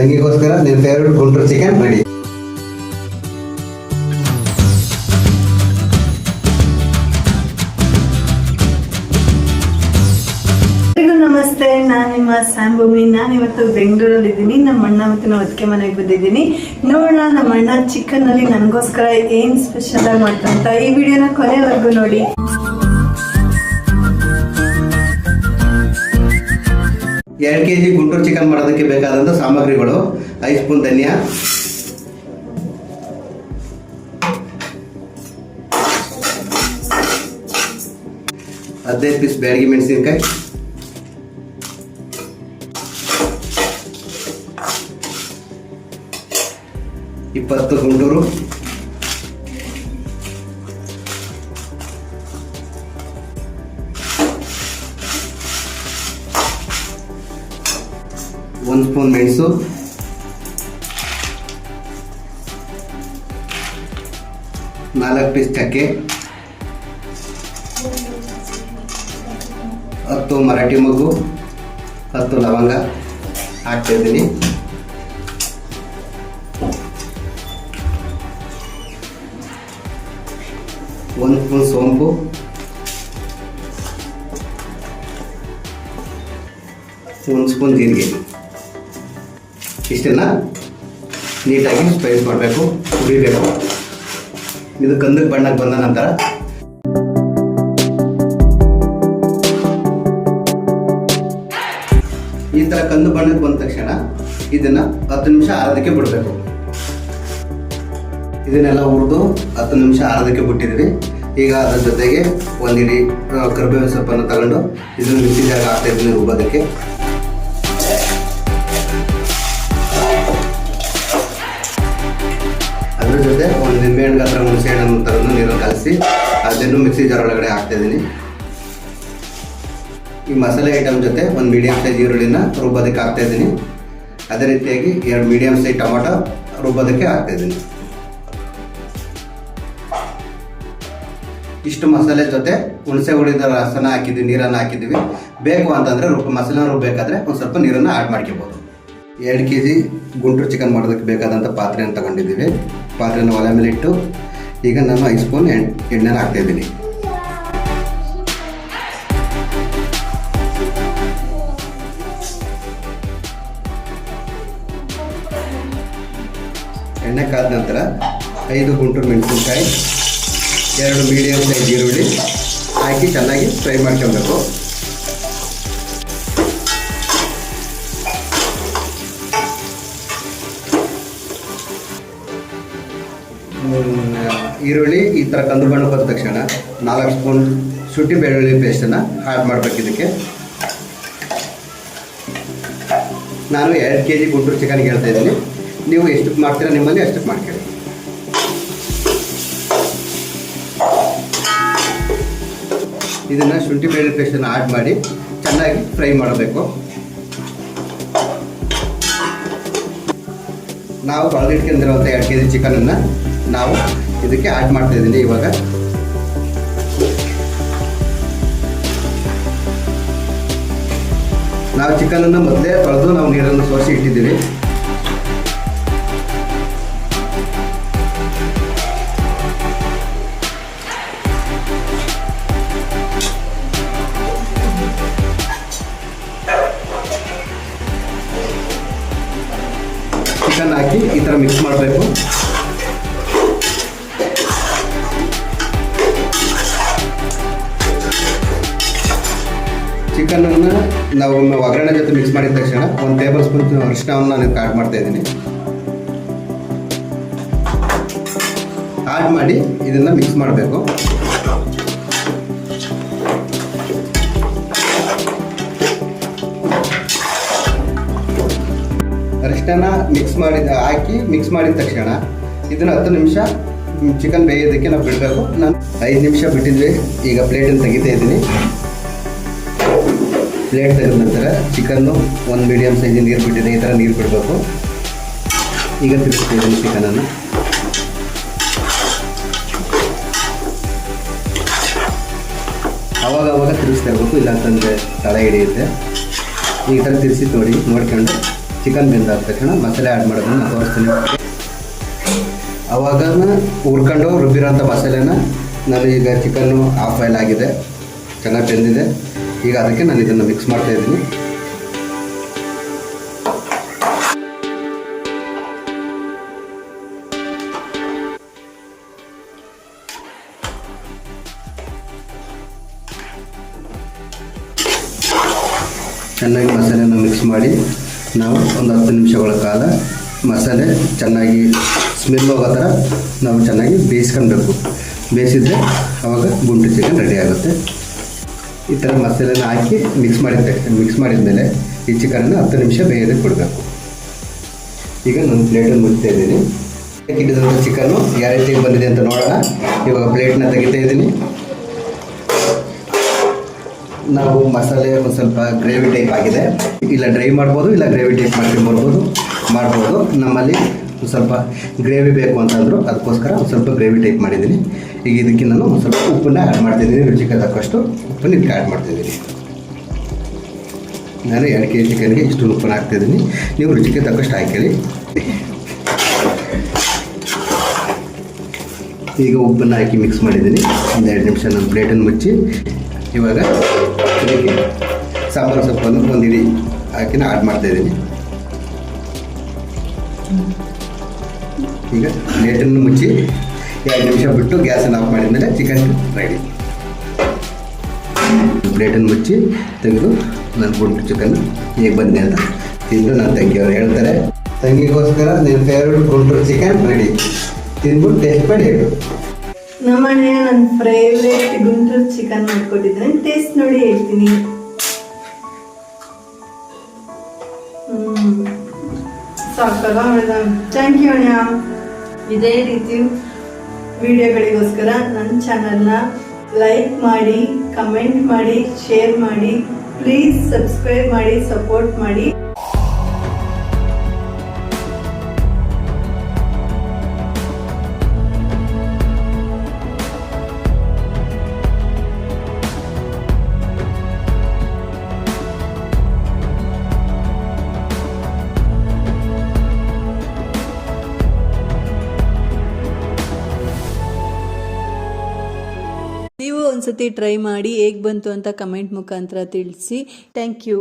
ತಂಗಿಗೋಸ್ಕರ ನಿನ್ನ favourite Guntur chicken ready. ನಮಸ್ತೆ, ನಾನು ನಿಮ್ಮ ಸ್ಯಾಂಭೂಮಿ. ನಾನಿವತ್ತು ಬೆಂಗಳೂರಲ್ಲಿ ಇದ್ದೀನಿ. ನಮ್ಮ ಅಣ್ಣ ಮತ್ತು ನಾವು ಅದಕ್ಕೆ ಮನೆಗೆ ಬಂದಿದ್ದೀನಿ. ನೋಡೋಣ ನಮ್ಮ ಅಣ್ಣ ಚಿಕನ್ ಅಲ್ಲಿ ನನಗೋಸ್ಕರ ಏನ್ ಸ್ಪೆಷಲ್ ಆಗಿ ಮಾಡ್ತಂತ. ಈ ವಿಡಿಯೋನ ಕೊನೆವರೆಗೂ ನೋಡಿ. 2 kg ಗುಂಟೂರು ಚಿಕನ್ ಮಾಡೋದಕ್ಕೆ ಬೇಕಾದಂಥ ಸಾಮಗ್ರಿಗಳು: 5 ಸ್ಪೂನ್ ಧನಿಯಾ, 15 ಪೀಸ್ ಬ್ಯಾಡಗಿ ಮೆಣಸಿನಕಾಯಿ, 20 ಗುಂಟೂರು, 1 ಸ್ಪೂನ್ ಮೆಣಸು, 4 ಪೀಸ್ ಚಕ್ಕೆ, 10 ಮರಾಠಿ ಮೊಗ್ಗು, 10 ಲವಂಗ ಹಾಕ್ತಾ ಇದ್ದೀನಿ. ಒಂದು ಸ್ಪೂನ್ ಸೋಂಪು, 1 ಸ್ಪೂನ್ ಜೀರಿಗೆ. ಇಷ್ಟನ್ನು ನೀಟಾಗಿ ಸ್ಪೈಸ್ ಮಾಡಬೇಕು, ಹುರಿಬೇಕು. ಇದು ಕಂದಕ್ಕೆ ಬಣ್ಣಕ್ಕೆ ಬಂದ ನಂತರ ಈ ಥರ ಕಂದು ಬಣ್ಣಕ್ಕೆ ಬಂದ ತಕ್ಷಣ ಇದನ್ನು 10 ನಿಮಿಷ ಆರೋದಕ್ಕೆ ಬಿಡಬೇಕು. ಇದನ್ನೆಲ್ಲ ಹುರಿದು 10 ನಿಮಿಷ ಆರೋದಕ್ಕೆ ಬಿಟ್ಟಿದ್ವಿ. ಈಗ ಅದರ ಜೊತೆಗೆ ಒಂದು ಇಡೀ ಕರಿಬೇವಿನ ಸೊಪ್ಪನ್ನು ತಗೊಂಡು ಇದನ್ನು ಮಿಕ್ಸಿ ಜಾಗ ಹಾಕ್ತಾ ಇದ್ದೀನಿ ರುಬ್ಬೋದಕ್ಕೆ. ಅದ್ರ ಜೊತೆ ಒಂದು ನಿಂಬೆಹಣ್ಣು ಗಾತ್ರ ಹುಣಸೆಹಣ್ಣನ್ನು ತಗೊಂಡು ನೀರಲ್ಲಿ ಕಲಸಿ ಅದನ್ನು ಮಿಕ್ಸಿ ಜಾರ್ ಒಳಗಡೆ ಹಾಕ್ತಾ ಇದ್ದೀನಿ. ಈ ಮಸಾಲೆ ಐಟಮ್ ಜೊತೆ ಒಂದು ಮೀಡಿಯಮ್ ಸೈಜ್ ಈರುಳ್ಳಿನ ರುಬ್ಬೋದಕ್ಕೆ ಹಾಕ್ತಾ ಇದ್ದೀನಿ. ಅದೇ ರೀತಿಯಾಗಿ 2 ಮೀಡಿಯಮ್ ಸೈಜ್ ಟೊಮಾಟೊ ರುಬ್ಬೋದಕ್ಕೆ ಹಾಕ್ತಾ ಇದ್ದೀನಿ. ಇಷ್ಟು ಮಸಾಲೆ ಜೊತೆ ಹುಣಸೆ ಹುಳಿದ ರಸನ ಹಾಕಿದ್ವಿ, ನೀರನ್ನು ಹಾಕಿದ್ದೀವಿ. ಬೇಕು ಅಂತಂದರೆ ಮಸಾಲೆ ರುಬ್ಬಬೇಕಾದ್ರೆ ಒಂದು ಸ್ವಲ್ಪ ನೀರನ್ನು ಆ್ಯಡ್ ಮಾಡ್ಕೋಬೋದು. 2 kg ಗುಂಟೂರು ಚಿಕನ್ ಮಾಡೋದಕ್ಕೆ ಬೇಕಾದಂಥ ಪಾತ್ರೆಯನ್ನು ತಗೊಂಡಿದ್ದೀವಿ. ಪಾತ್ರೆನ ಒಲೆ ಮೇಲೆ ಇಟ್ಟು ಈಗ ನಾನು 5 ಸ್ಪೂನ್ ಎಣ್ಣೆನ ಹಾಕ್ತಾಯಿದ್ದೀನಿ. ಎಣ್ಣೆ ಕಾದ ನಂತರ 5 ಗುಂಟೂರು ಮೆಣಸಿನ್ಕಾಯಿ, 2 ಮೀಡಿಯಮ್ ಸೈಜ್ ಈರುಳ್ಳಿ ಹಾಕಿ ಚೆನ್ನಾಗಿ ಫ್ರೈ ಮಾಡ್ಕೊಬೇಕು. ಈರುಳ್ಳಿ ಈ ಥರ ಕಂದು ಬಣ್ಣ ಬಂದ ತಕ್ಷಣ 4 ಸ್ಪೂನ್ ಶುಂಠಿ ಬೆಳ್ಳುಳ್ಳಿ ಪೇಸ್ಟನ್ನು ಆ್ಯಡ್ ಮಾಡಬೇಕು. ಇದಕ್ಕೆ ನಾನು 2 kg ಗುಂಟೂರು ಚಿಕನ್ಗೆ ಹೇಳ್ತಾ ಇದ್ದೀನಿ. ನೀವು ಎಷ್ಟಕ್ಕೆ ಮಾಡ್ತೀರಾ ನಿಮ್ಮಲ್ಲಿ ಅಷ್ಟಕ್ಕೆ ಮಾಡ್ಕೊಳ್ಳಿ. ಇದನ್ನು ಶುಂಠಿ ಬೆಳ್ಳುಳ್ಳಿ ಪೇಸ್ಟನ್ನು ಆ್ಯಡ್ ಮಾಡಿ ಚೆನ್ನಾಗಿ ಫ್ರೈ ಮಾಡಬೇಕು. ನಾವು ತೊಳೆದಿಟ್ಕೊಂಡಿರುವಂಥ 2 kg ಚಿಕನನ್ನು ನಾವು ಇದಕ್ಕೆ ಆ್ಯಡ್ ಮಾಡ್ತಾ ಇದ್ದೀನಿ. ಇವಾಗ ನಾವು ಚಿಕನನ್ನು ಮೊದಲೇ ತೊಳೆದು ನಾವು ನೀರನ್ನು ಸೋಸಿ ಇಟ್ಟಿದ್ದೀವಿ. ಚಿಕನ್ ಹಾಕಿ ಈ ಥರ ಮಿಕ್ಸ್ ಮಾಡಬೇಕು. ಚಿಕನನ್ನು ನಾವು ಒಗ್ಗರಣೆ ಜೊತೆ ಮಿಕ್ಸ್ ಮಾಡಿದ ತಕ್ಷಣ 1 ಟೇಬಲ್ ಸ್ಪೂನ್ ಅರಿಶಿಣವನ್ನು ನಾನು ಆ್ಯಡ್ ಮಾಡ್ತಾ ಇದ್ದೀನಿ. ಆ್ಯಡ್ ಮಾಡಿ ಇದನ್ನು ಮಿಕ್ಸ್ ಮಾಡಬೇಕು. ಅರಿಶಿಣ ಹಾಕಿ ಮಿಕ್ಸ್ ಮಾಡಿದ ತಕ್ಷಣ ಇದನ್ನು 10 ನಿಮಿಷ ಚಿಕನ್ ಬೇಯೋದಕ್ಕೆ ನಾವು ಬಿಡಬೇಕು. ನಾನು 5 ನಿಮಿಷ ಬಿಟ್ಟಿದ್ವಿ. ಈಗ ಪ್ಲೇಟನ್ನು ತೆಗಿತಾ ಇದ್ದೀನಿ. ಪ್ಲೇಟ್ ತೆಗೆದ ನಂತರ ಚಿಕನ್ನು 1 ಮೀಡಿಯಮ್ ಸೈಜ್ ನೀರು ಬಿಟ್ಟಿದೆ. ಈ ಥರ ನೀರು ಬಿಡಬೇಕು. ಈಗ ತಿರುಗಿಸ್ತಾ ಇದ್ದೀನಿ ಚಿಕನನ್ನು. ಅವಾಗ ತಿರುಗಿಸ್ತಾ ಇರಬೇಕು, ಇಲ್ಲಾಂತಂದರೆ ತಳ ಹಿಡಿಯುತ್ತೆ. ಈ ಥರ ತಿರ್ಸಿ ನೋಡ್ಕೊಂಡು ಚಿಕನ್ ಬೆಂದಾದ ತಕ್ಷಣ ಮಸಾಲೆ ಆ್ಯಡ್ ಮಾಡೋದನ್ನು ನಾನು ತೋರಿಸ್ತೀನಿ. ಅವಾಗ ಹುರ್ಕೊಂಡು ರುಬ್ಬಿರೋಂಥ ಮಸಾಲೆನ ನಾನು ಈಗ ಚಿಕನ್ನು ಹಾಫ್ ಬಾಯ್ಲ್ ಆಗಿದೆ, ಚೆನ್ನಾಗಿ ಬೆಂದಿದೆ. ಈಗ ಅದಕ್ಕೆ ನಾನು ಇದನ್ನು ಮಿಕ್ಸ್ ಮಾಡ್ತಾಯಿದ್ದೀನಿ. ಚೆನ್ನಾಗಿ ಮಸಾಲೆನ ಮಿಕ್ಸ್ ಮಾಡಿ ನಾವು ಒಂದು 10 ನಿಮಿಷಗಳ ಕಾಲ ಮಸಾಲೆ ಚೆನ್ನಾಗಿ ಸ್ಮೆಲ್ ಹೋಗೋ ಥರ ನಾವು ಚೆನ್ನಾಗಿ ಬೇಯಿಸ್ಕೊಳ್ಬೇಕು. ಬೇಯಿಸಿದ್ರೆ ಆವಾಗ ಗುಂಟು ಚಿಕನ್ ರೆಡಿ ಆಗುತ್ತೆ. ಈ ಥರ ಮಸಾಲೆನ ಹಾಕಿ ಮಿಕ್ಸ್ ಮಾಡಿದ್ಮೇಲೆ ಈ ಚಿಕನನ್ನು 10 ನಿಮಿಷ ಬೇಯೋದಕ್ಕೆ ಕೊಡಬೇಕು. ಈಗ ನಾನು ಪ್ಲೇಟನ್ನು ಮುಚ್ತಾ ಇದ್ದೀನಿ. ಇಟ್ಟಿದಂಥ ಚಿಕನ್ನು ಯಾವ ರೀತಿ ಬಂದಿದೆ ಅಂತ ನೋಡೋಣ. ಇವಾಗ ಪ್ಲೇಟ್ನ ತೆಗಿತಾ ಇದ್ದೀನಿ. ನಾವು ಮಸಾಲೆ ಒಂದು ಸ್ವಲ್ಪ ಗ್ರೇವಿ ಟೈಪ್ ಆಗಿದೆ, ಇಲ್ಲ ಡ್ರೈ ಮಾಡ್ಬೋದು, ಇಲ್ಲ ಗ್ರೇವಿ ಟೈಪ್ ಮಾಡ್ಬೋದು. ನಮ್ಮಲ್ಲಿ ಒಂದು ಸ್ವಲ್ಪ ಗ್ರೇವಿ ಬೇಕು ಅಂತಂದರು, ಅದಕ್ಕೋಸ್ಕರ ಒಂದು ಸ್ವಲ್ಪ ಗ್ರೇವಿ ಟೈಪ್ ಮಾಡಿದ್ದೀನಿ. ಈಗ ಇದಕ್ಕೆ ನಾನು ಒಂದು ಸ್ವಲ್ಪ ಉಪ್ಪನ್ನ ಆ್ಯಡ್ ಮಾಡ್ತಿದ್ದೀನಿ. ರುಚಿಗೆ ತಕ್ಕಷ್ಟು ಉಪ್ಪನ್ನು ಇದಕ್ಕೆ ಆ್ಯಡ್ ಮಾಡ್ತಿದ್ದೀನಿ. ನಾನು 2 kg ಚಿಕನ್ಗೆ ಇಷ್ಟು ಉಪ್ಪನ್ನು ಹಾಕ್ತಿದ್ದೀನಿ. ನೀವು ರುಚಿಗೆ ತಕ್ಕಷ್ಟು ಹಾಕಿ. ಈಗ ಉಪ್ಪನ್ನು ಹಾಕಿ ಮಿಕ್ಸ್ ಮಾಡಿದ್ದೀನಿ. ಒಂದು 2 ನಿಮಿಷ ನಾನು ಪ್ಲೇಟನ್ನು ಮುಚ್ಚಿ ಇವಾಗ ಇದಕ್ಕೆ ಸಾಂಬಾರು ಸೊಪ್ಪನ್ನು ಒಂದು ಇಡೀ ಹಾಕಿ ಆ್ಯಡ್ ಮಾಡ್ತಾಯಿದ್ದೀನಿ. ಈಗ ಪ್ಲೇಟನ್ನು ಮುಚ್ಚಿ 2 ನಿಮಿಷ ಬಿಟ್ಟು ಗ್ಯಾಸನ್ನು ಆಫ್ ಮಾಡಿದ್ಮೇಲೆ ಚಿಕನ್ ರೆಡಿ. ಪ್ಲೇಟನ್ನು ಮುಚ್ಚಿ ತೆಗೆದು ನಾನು ಗುಂಟು ಚಿಕನ್ ಹೇಗೆ ಬಂದೆ ಅಂತ ತಿಂದು ನನ್ನ ತಂಗಿಯವರು ಹೇಳ್ತಾರೆ. ತಂಗಿಗೋಸ್ಕರ ನನ್ನ ಫೇವ್ರೆಟ್ ಗುಂಟೂರು ಚಿಕನ್ ರೆಡಿ. ತಿಂದ್ಬಿಟ್ಟು ಟೇಸ್ಟ್ ಮಾಡಿ ಹೇಳು. ನಮ್ಮನೆಯ ನನ್ನ ಫೇವ್ರೇಟ್ ಗುಂಟೂರು ಚಿಕನ್ ಮಾಡ್ಕೊಟ್ಟಿದ್ದೀನಿ. ಟೇಸ್ಟ್ ನೋಡಿ ಹೇಳ್ತೀನಿ. ಸಾಕಲ್ಲ, ಥ್ಯಾಂಕ್ ಯು ಅಣ್ಣ. ಇದೇ ರೀತಿ ವಿಡಿಯೋಗಳಿಗೋಸ್ಕರ ನನ್ನ ಚಾನಲ್ನ ಲೈಕ್ ಮಾಡಿ, ಕಮೆಂಟ್ ಮಾಡಿ, ಶೇರ್ ಮಾಡಿ, ಪ್ಲೀಸ್ ಸಬ್ಸ್ಕ್ರೈಬ್ ಮಾಡಿ, ಸಪೋರ್ಟ್ ಮಾಡಿ. ನೀವು ಒಂದ್ಸತಿ ಟ್ರೈ ಮಾಡಿ ಹೇಗೆ ಬಂತು ಅಂತ ಕಮೆಂಟ್ ಮುಖಾಂತರ ತಿಳಿಸಿ. Thank you.